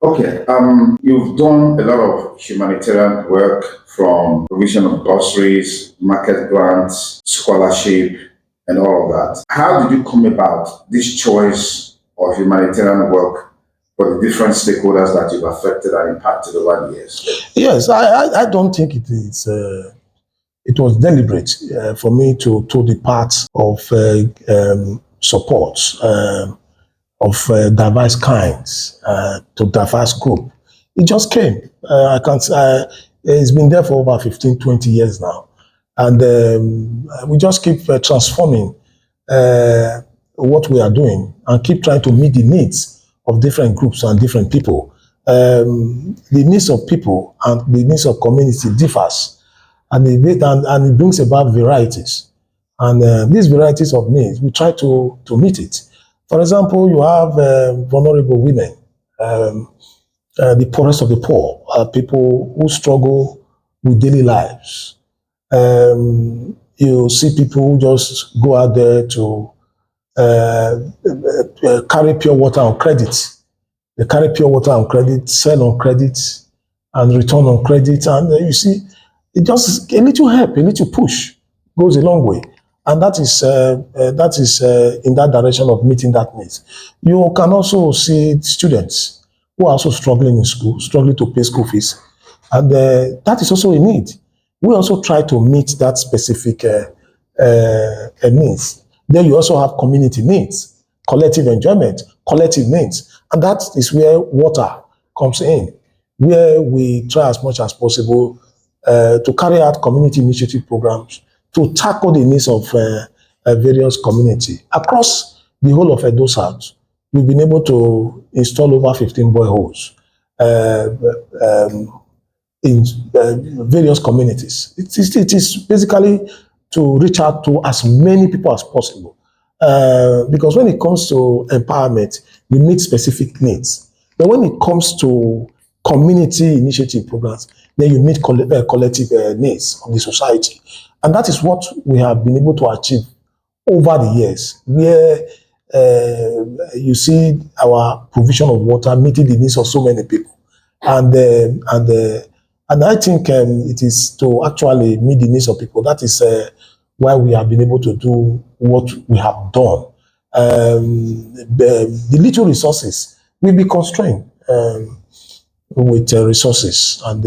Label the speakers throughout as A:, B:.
A: Okay, you've done a lot of humanitarian work from provision of groceries, market grants, scholarship, and all of that. How did you come about this choice of humanitarian work for the different stakeholders that you've affected and impacted over the years?
B: Yes, I don't think it is. It was deliberate for me to the part of support of diverse kinds to diverse group. It just came. I can't. It's been there for over 15, 20 years now, and we just keep transforming what we are doing and keep trying to meet the needs of different groups and different people. The needs of people and the needs of community differs, and it brings about varieties. And these varieties of needs, we try to meet it. For example, you have vulnerable women, um, the poorest of the poor, people who struggle with daily lives. You see people who just go out there to carry pure water on credit. They carry pure water on credit, sell on credit, and return on credit. And you see, it just a little help, a little push goes a long way. And that is in that direction of meeting that needs. You can also see students who are also struggling in school, struggling to pay school fees, and that is also a need. We also try to meet that specific needs. Then you also have community needs, collective enjoyment, collective needs, and that is where water comes in, where we try as much as possible to carry out community initiative programs to tackle the needs of various community across the whole of Edo South. We've been able to install over 15 boreholes uh, um, in various communities. It is basically to reach out to as many people as possible. Because when it comes to empowerment, we meet specific needs. But when it comes to community initiative programs, then you meet collective needs of the society. And that is what we have been able to achieve over the years, where you see our provision of water meeting the needs of so many people. And I think it is to actually meet the needs of people. That is why we have been able to do what we have done. The little resources will be constrained with resources, and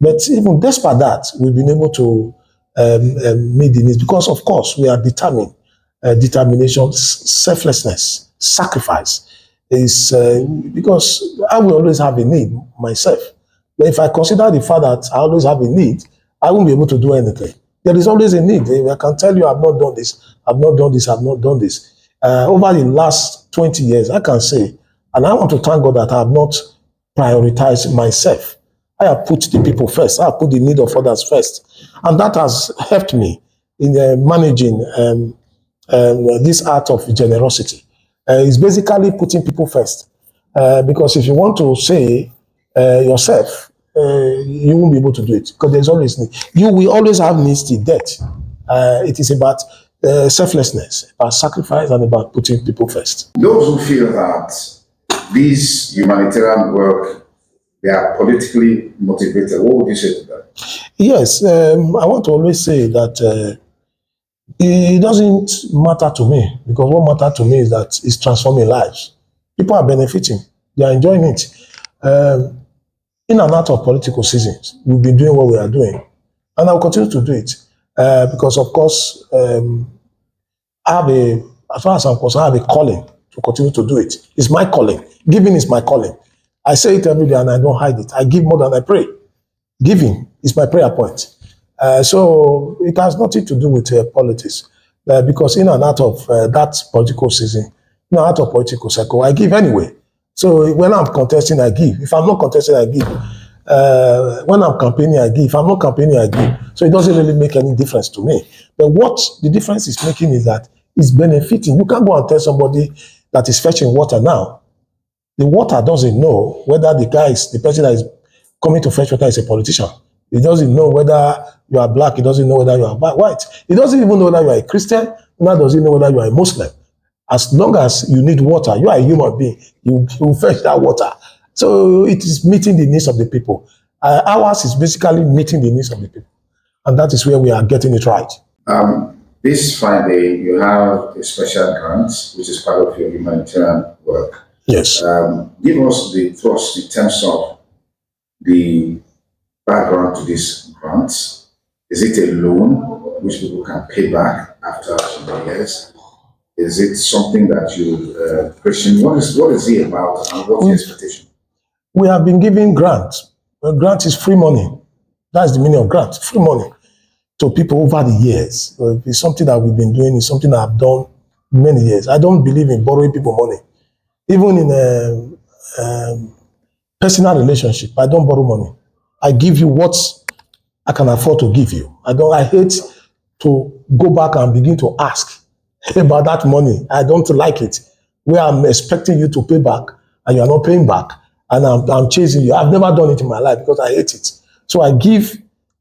B: but even despite that, we've been able to meet the needs because, of course, we are determined. Determination, selflessness, sacrifice is because I will always have a need myself. But if I consider the fact that I always have a need, I won't be able to do anything. There is always a need. I can tell you, I've not done this, I've not done this, I've not done this. Over the last 20 years, I can say, and I want to thank God that I have not prioritized myself. I have put the people first. I have put the need of others first. And that has helped me in managing this art of generosity. It's basically putting people first. Because if you want to say yourself, you won't be able to do it because there's always need. You will always have needs till death. It is about selflessness, about sacrifice, and about putting people first.
A: Those who feel that these humanitarian work, they are politically motivated, what would you say to them?
B: Yes, I want to always say that it doesn't matter to me because what matters to me is that it's transforming lives. People are benefiting, they are enjoying it. Um, in and out of political seasons, we've been doing what we are doing, and I'll continue to do it because, of course, as far as I'm concerned, I have a calling to continue to do it. It's my calling. Giving is my calling. I say it every day and I don't hide it. I give more than I pray. Giving is my prayer point. So it has nothing to do with politics because in and out of that political season, in and out of political cycle, I give anyway. So when I'm contesting, I give. If I'm not contesting, I give. When I'm campaigning, I give. If I'm not campaigning, I give. So it doesn't really make any difference to me. But what the difference is making is that it's benefiting. You can't go and tell somebody that is fetching water now. The water doesn't know whether the person that is coming to fetch water is a politician. It doesn't know whether you are black. It doesn't know whether you are white. It doesn't even know whether you are a Christian. Nor does it know whether you are a Muslim. As long as you need water, you are a human being. You fetch that water. So it is meeting the needs of the people. Ours is basically meeting the needs of the people. And that is where we are getting it right.
A: This Friday, you have a special grant, which is part of your humanitarian work.
B: Yes.
A: Give us the thrust in terms of the background to this grant. Is it a loan which people can pay back after some years? Is it something that you question? What is it about, and what's the expectation?
B: We have been giving grants. Grant is free money. That's the meaning of grant, free money to people over the years. It's something that we've been doing. It's something that I've done many years. I don't believe in borrowing people money. Even in a personal relationship, I don't borrow money. I give you what I can afford to give you. I hate to go back and begin to ask about that money. I don't like it. Where I'm expecting you to pay back and you are not paying back, and I'm chasing you. I've never done it in my life because I hate it. So I give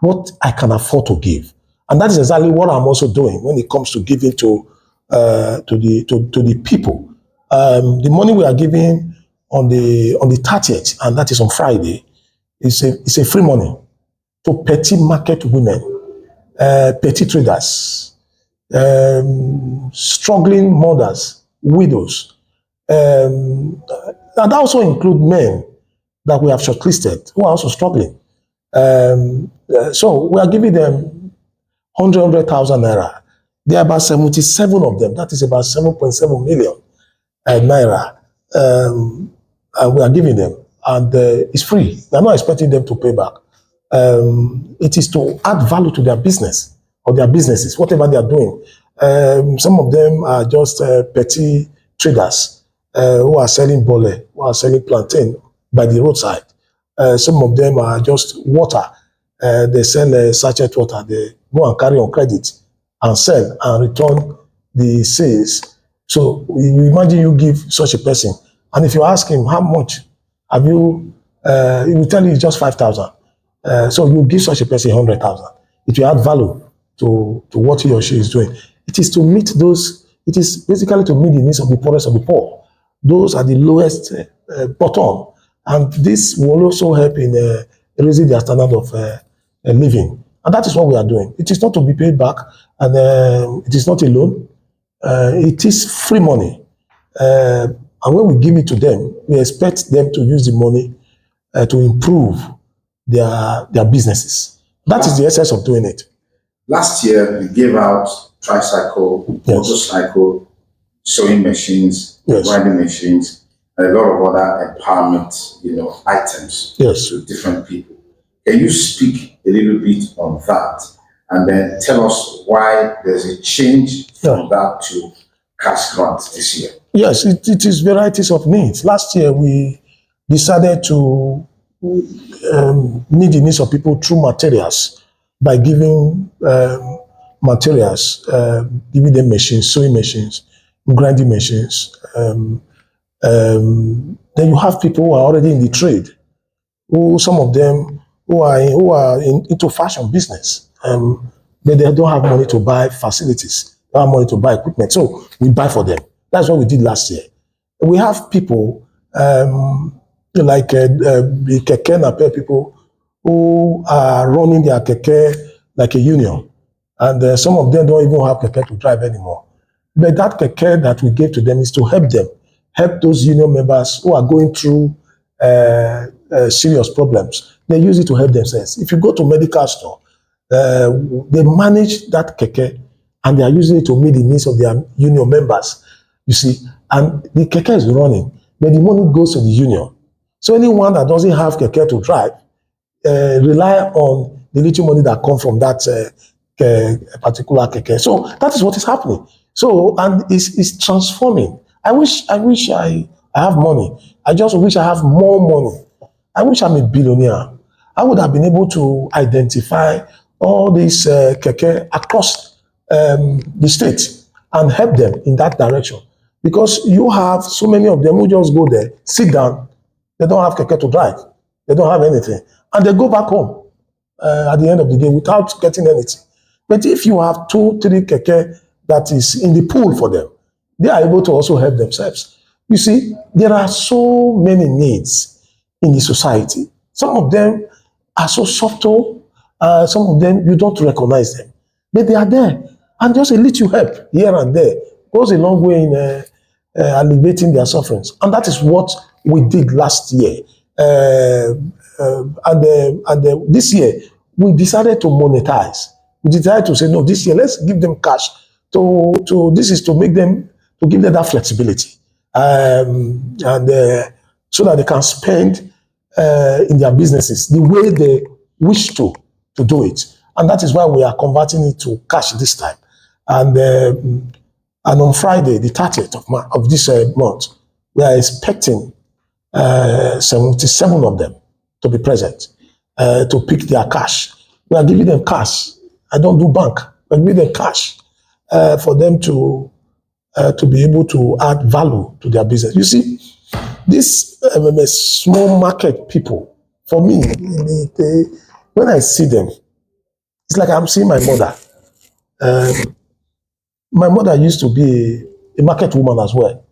B: what I can afford to give. And that is exactly what I'm also doing when it comes to giving to the people. The money we are giving on the 30th, and that is on Friday, is a free money to petty market women, petty traders, struggling mothers, widows. And that also include men that we have shortlisted who are also struggling. So we are giving them 100,000 naira. There are about 77 of them. That is about 7.7 million naira. And we are giving them, and it's free. We are not expecting them to pay back. It is to add value to their business or their businesses, whatever they are doing. Some of them are just petty traders who are selling bole, who are selling plantain by the roadside. Some of them are just water. They sell sachet water. They go and carry on credit and sell and return the sales. So you imagine you give such a person, and if you ask him how much have you, he will tell you it's just 5,000. So you give such a person 100,000. If you add value to what he or she is doing, it is to meet those. It is basically to meet the needs of the poorest of the poor. Those are the lowest bottom, and this will also help in raising their standard of living. And that is what we are doing. It is not to be paid back, and it is not a loan. It is free money. And when we give it to them, we expect them to use the money to improve their businesses. That is the essence of doing it.
A: Last year, you gave out tricycle, motorcycle, sewing machines, grinding machines, and a lot of other empowerment, items to different people. Can you speak a little bit on that, and then tell us why there's a change from that to cash grants this year?
B: Yes, it is varieties of needs. Last year, we decided to meet the needs of people through materials by giving materials, giving them machines, sewing machines, grinding machines. Then you have people who are already in the trade, some of them who are into fashion business, but they don't have money to buy facilities, they don't have money to buy equipment. So we buy for them. That's what we did last year. We have people like the keke nape people who are running their keke like a union, and some of them don't even have keke to drive anymore. But that keke that we gave to them is to help them, help those union members who are going through serious problems. They use it to help themselves. If you go to medical store, they manage that keke and they are using it to meet the needs of their union members. You see, and the keke is running, but the money goes to the union. So anyone that doesn't have keke to drive rely on the little money that comes from that particular keke. So that is what is happening. So, and it's transforming. I wish I have money. I just wish I have more money. I wish I'm a billionaire. I would have been able to identify all these keke across the state and help them in that direction. Because you have so many of them who just go there, sit down, they don't have keke to drive, they don't have anything, and they go back home at the end of the day without getting anything. But if you have 2, 3 keke that is in the pool for them, they are able to also help themselves. You see, there are so many needs. in the society. Some of them are so subtle, some of them you don't recognize them, but they are there. And just a little help here and there goes a long way in alleviating their sufferings. And that is what we did last year. This year, we decided to monetize. We decided to say, no, this year, let's give them cash. This is to make them, to give them that flexibility. So that they can spend in their businesses the way they wish to do it. And that is why we are converting it to cash this time. And on Friday, the 30th of this month, we are expecting 77 of them to be present, to pick their cash. We are giving them cash. I don't do bank. We are giving them cash for them to be able to add value to their business. You see, these small market people, for me, when I see them, it's like I'm seeing my mother. My mother used to be a market woman as well.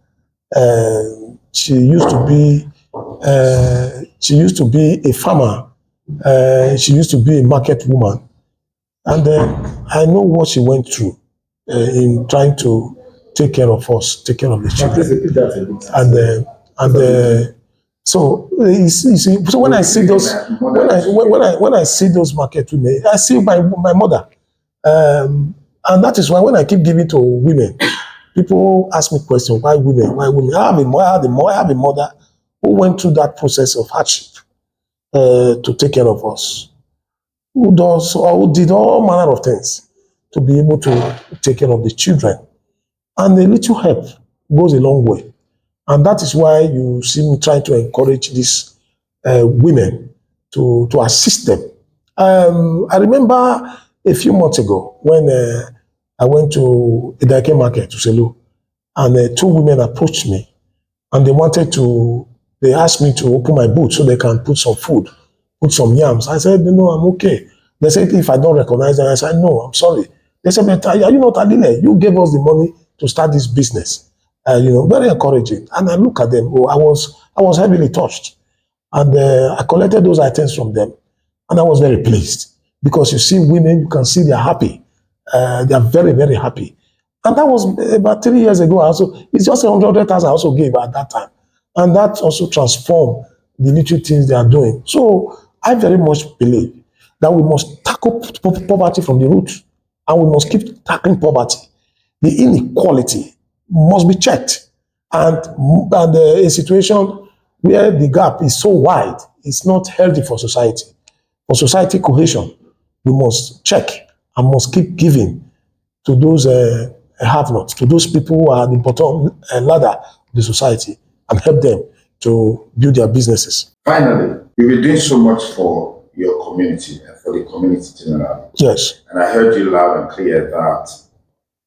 B: She used to be a farmer. She used to be a market woman, and I know what she went through in trying to take care of us, take care of the children. So you see, so when I see those, when I see those market women, I see my mother, and that is why when I keep giving to women, people ask me questions: why women? Why women? I have a mother who went through that process of hardship to take care of us, who did all manner of things to be able to take care of the children, and a little help goes a long way. And that is why you see me trying to encourage these women to assist them. I remember a few months ago when I went to Idake Market to Selu, and two women approached me, and they asked me to open my boot so they can put some food, put some yams. I said, no, I'm okay. They said, if I don't recognize them, I said, no, I'm sorry. They said, but are you not Alile? You gave us the money to start this business. Very encouraging. And I look at them. Oh, I was heavily touched, and I collected those items from them, and I was very pleased because you see women, you can see they are happy. They are very, very happy, and that was about 3 years ago. It's just 100,000 I also gave at that time, and that also transformed the little things they are doing. So I very much believe that we must tackle poverty from the root, and we must keep tackling poverty. The inequality must be checked, and a situation where the gap is so wide is not healthy for society. For society cohesion, we must check and must keep giving to those have-nots, to those people who are at the bottom ladder of the society, and help them to build their businesses.
A: Finally, you've been doing so much for your community and for the community generally.
B: Yes.
A: And I heard you loud and clear that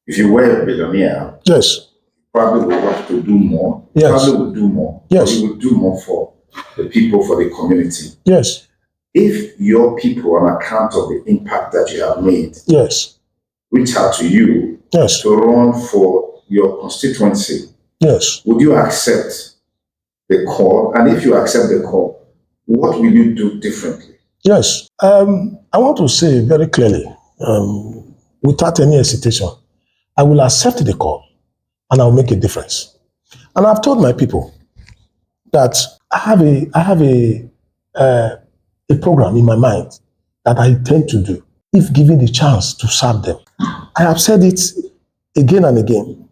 A: if you were a billionaire,
B: yes,
A: probably would want to do more.
B: Yes.
A: Probably would do more.
B: Yes.
A: You would do more for the people, for the community.
B: Yes.
A: If your people, on account of the impact that you have made,
B: yes,
A: reach out to you
B: yes,
A: to run for your constituency,
B: yes,
A: would you accept the call? And if you accept the call, what will you do differently?
B: Yes. I want to say very clearly, without any hesitation, I will accept the call and I'll make a difference. And I've told my people that I have a program in my mind that I intend to do if given the chance to serve them. I have said it again and again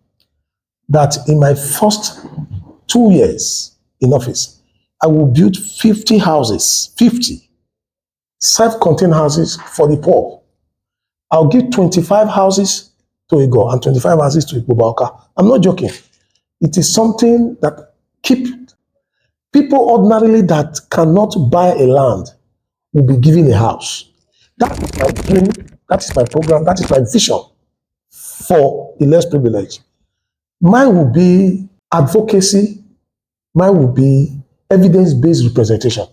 B: that in my first 2 years in office, I will build 50 houses, 50 self-contained houses for the poor. I'll give 25 houses to Igor and 25 houses to Ipobalka. I'm not joking. It is something that keep people ordinarily that cannot buy a land will be given a house. That is my dream, that is my program, that is my vision for the less privileged. Mine will be advocacy, mine will be evidence-based representation.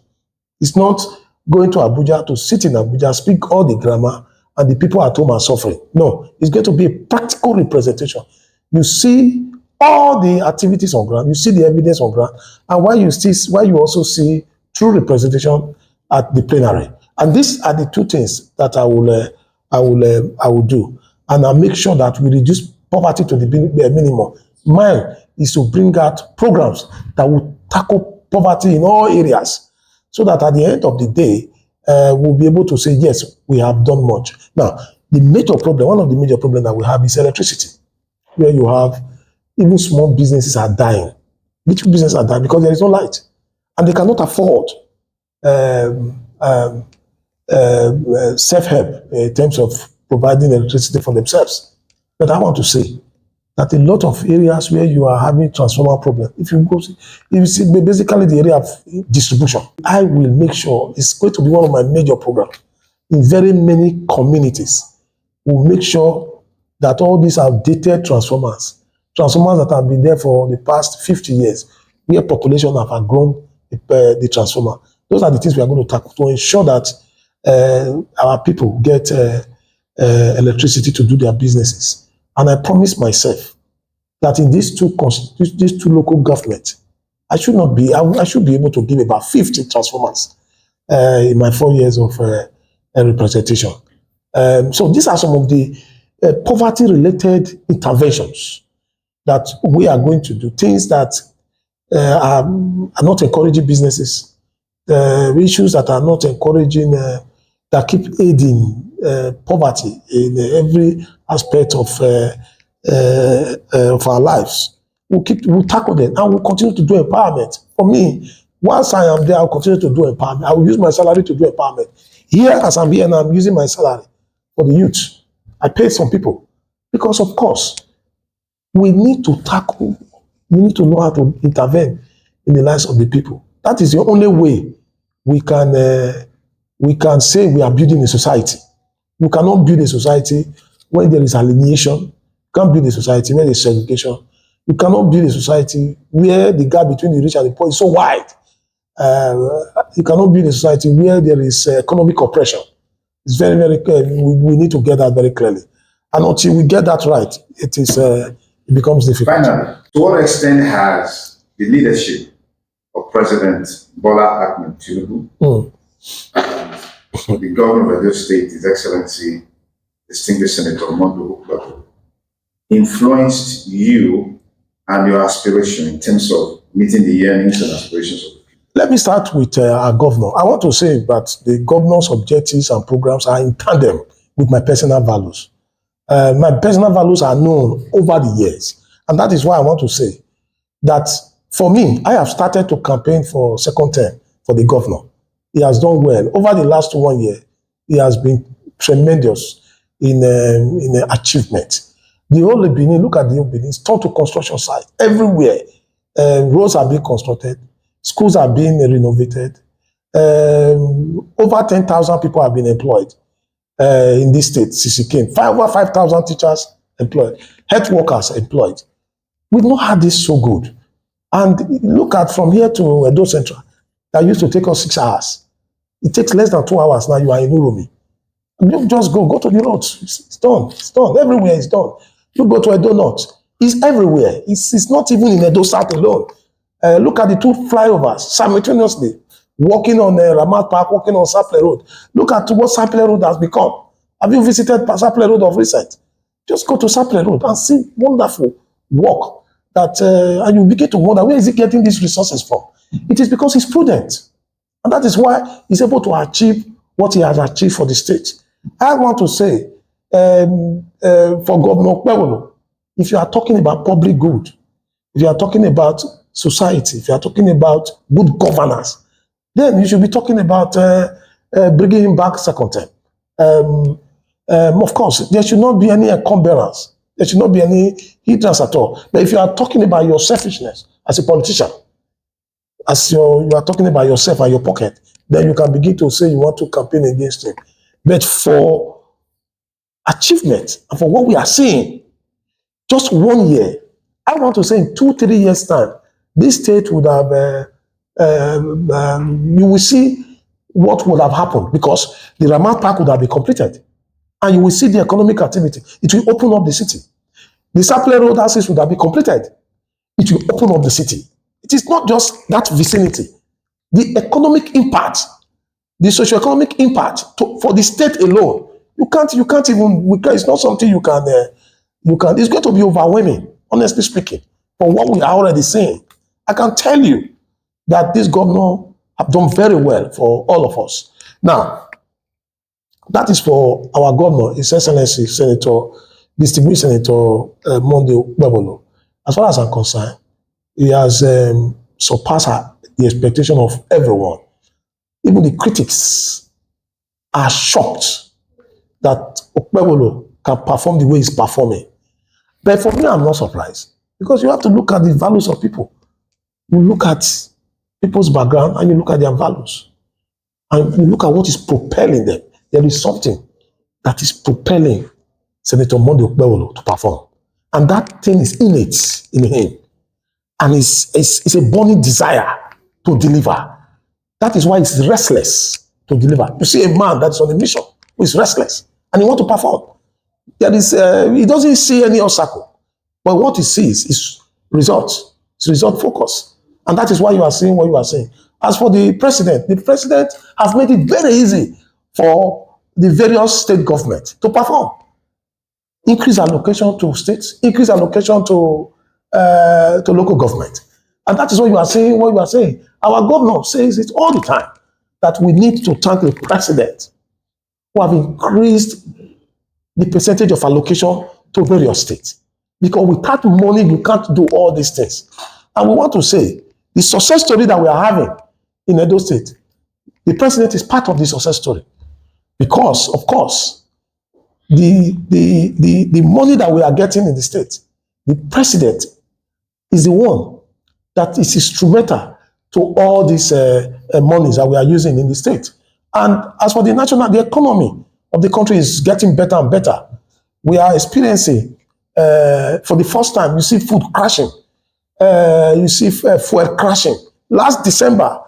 B: It's not going to Abuja to sit in Abuja, speak all the grammar, and the people at home are suffering. No, it's going to be a practical representation. You see all the activities on ground, you see the evidence on ground, and while you also see through representation at the plenary. And these are the two things that I will do. And I'll make sure that we reduce poverty to the minimum. Mine is to bring out programs that will tackle poverty in all areas, so that at the end of the day, we'll be able to say, yes, we have done much. Now, the major problem, one of the major problems that we have is electricity, where you have even small businesses are dying. Little businesses are dying because there is no light, and they cannot afford self-help in terms of providing electricity for themselves. But I want to say that a lot of areas where you are having transformer problem, if you see basically the area of distribution, I will make sure it's going to be one of my major programs in very many communities. We'll make sure that all these outdated transformers that have been there for the past 50 years, where population have outgrown the transformer, those are the things we are going to tackle to ensure that our people get electricity to do their businesses. And I promise myself that in these two local governments, I should be able to give about 50 transformers in my 4 years of representation. So these are some of the poverty-related interventions that we are going to do, things that are not encouraging businesses, issues that are not encouraging, that keep aiding poverty in every aspect of our lives. We'll tackle them, and we'll continue to do empowerment. For me, once I am there, I'll continue to do empowerment. I will use my salary to do empowerment. Here, as I'm here now, I'm using my salary for the youth. I pay some people because, of course, we need to know how to intervene in the lives of the people. That is the only way we can say we are building a society. You cannot build a society when there is alienation. You can't build a society where there is segregation. You cannot build a society where the gap between the rich and the poor is so wide. You cannot build a society where there is economic oppression. It's very, very clear. We need to get that very clearly. And until we get that right, it becomes difficult.
A: Finally, to what extent has the leadership of President Bola Ahmed Tinubu and the governor of Edo State, His Excellency, distinguished Senator Mondo Ukpako, influenced you and your aspiration in terms of meeting the yearnings and aspirations of the people?
B: Let me start with our governor. I want to say that the governor's objectives and programs are in tandem with my personal values. My personal values are known over the years. And that is why I want to say that for me, I have started to campaign for second term for the governor. He has done well. Over the last 1 year, he has been tremendous in achievement. The whole Benin, look at the whole Benin, it's turned to construction site. Everywhere, roads are being constructed, schools are being renovated. Over 10,000 people have been employed in this state since he came. Over 5,000 teachers employed, health workers employed. We've not had this so good. And look at from here to Edo Central, that used to take us 6 hours. It takes less than 2 hours now. You are in Uromi. You just go to the roads. It's done. It's done. Everywhere is done. You go to Edo North. It's everywhere. It's not even in Edo South alone. Look at the two flyovers simultaneously, walking on Ramat Park, walking on Saple Road. Look at what Saple Road has become. Have you visited Saple Road of recent? Just go to Saple Road and see wonderful work. And you begin to wonder, where is he getting these resources from? It is because he's prudent. And that is why he's able to achieve what he has achieved for the state. I want to say, for Governor Kwewolo, if you are talking about public good, if you are talking about society, if you are talking about good governance, then you should be talking about bringing him back second term. Of course, there should not be any encumbrance. There should not be any hindrance at all. But if you are talking about your selfishness as a politician, you are talking about yourself and your pocket, then you can begin to say you want to campaign against him. But for achievement and for what we are seeing, just 1 year, I want to say in 2-3 years' time, this state would have, you will see what would have happened because the Ramat Park would have been completed. And you will see the economic activity. It will open up the city. The Saple Road access would have been completed. It will open up the city. It is not just that vicinity. the economic impact, the socio-economic impact for the state alone, you can't even, it's not something you can, it's going to be overwhelming, honestly speaking, from what we are already seeing. I can tell you that this governor have done very well for all of us. Now, that is for our governor, His Excellency Distinguished Senator Monday Webolo. As far as I'm concerned, he has surpassed the expectation of everyone. Even the critics are shocked that Okpebolo can perform the way he's performing. But for me, I'm not surprised, because you have to look at the values of people. You look at people's background and you look at their values. And you look at what is propelling them. There is something that is propelling Senator Monday Okpebolo to perform. And that thing is innate in him. And it's a burning desire to deliver. That is why he's restless to deliver. You see a man that's on a mission who is restless and he wants to perform. He doesn't see any obstacle. But what he sees is results. It's result focus. And that is why you are seeing what you are saying. As for the president has made it very easy for the various state governments to perform. Increase allocation to states, increase allocation to local government. And that is what you are saying, Our governor says it all the time, that we need to thank the president who have increased the percentage of allocation to various states. Because without money, you can't do all these things. And we want to say, the success story that we are having in Edo State, the president is part of the success story. Because, of course, the money that we are getting in the state, the president is the one that is instrumental to all these monies that we are using in the state. And as for the economy of the country is getting better and better. We are experiencing, for the first time, you see food crashing. You see fuel crashing. Last December,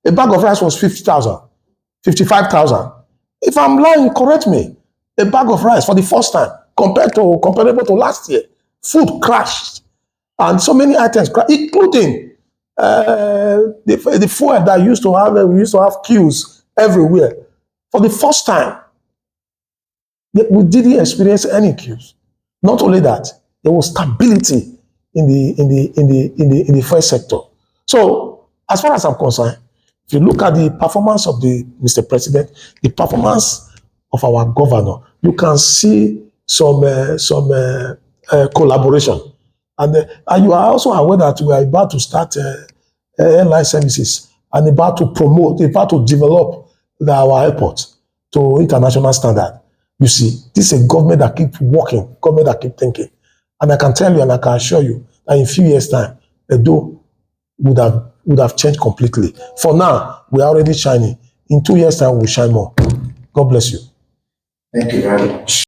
B: a bag of rice was 50,000, 55,000. If I'm lying, correct me. A bag of rice for the first time, comparable to last year, food crashed. And so many items crashed, including the fuel that we used to have queues everywhere. For the first time, we didn't experience any queues. Not only that, there was stability in the first sector. So, as far as I'm concerned, if you look at the performance of the Mr. President, the performance of our governor, you can see some collaboration. And you are also aware that we are about to start airline services and about to develop our airport to international standard. You see, this is a government that keeps working, government that keeps thinking. And I can tell you and I can assure you that in a few years' time, Edo would have changed completely. For now, we are already shining. In 2 years' time, we'll shine more. God bless you.
A: Thank you very much.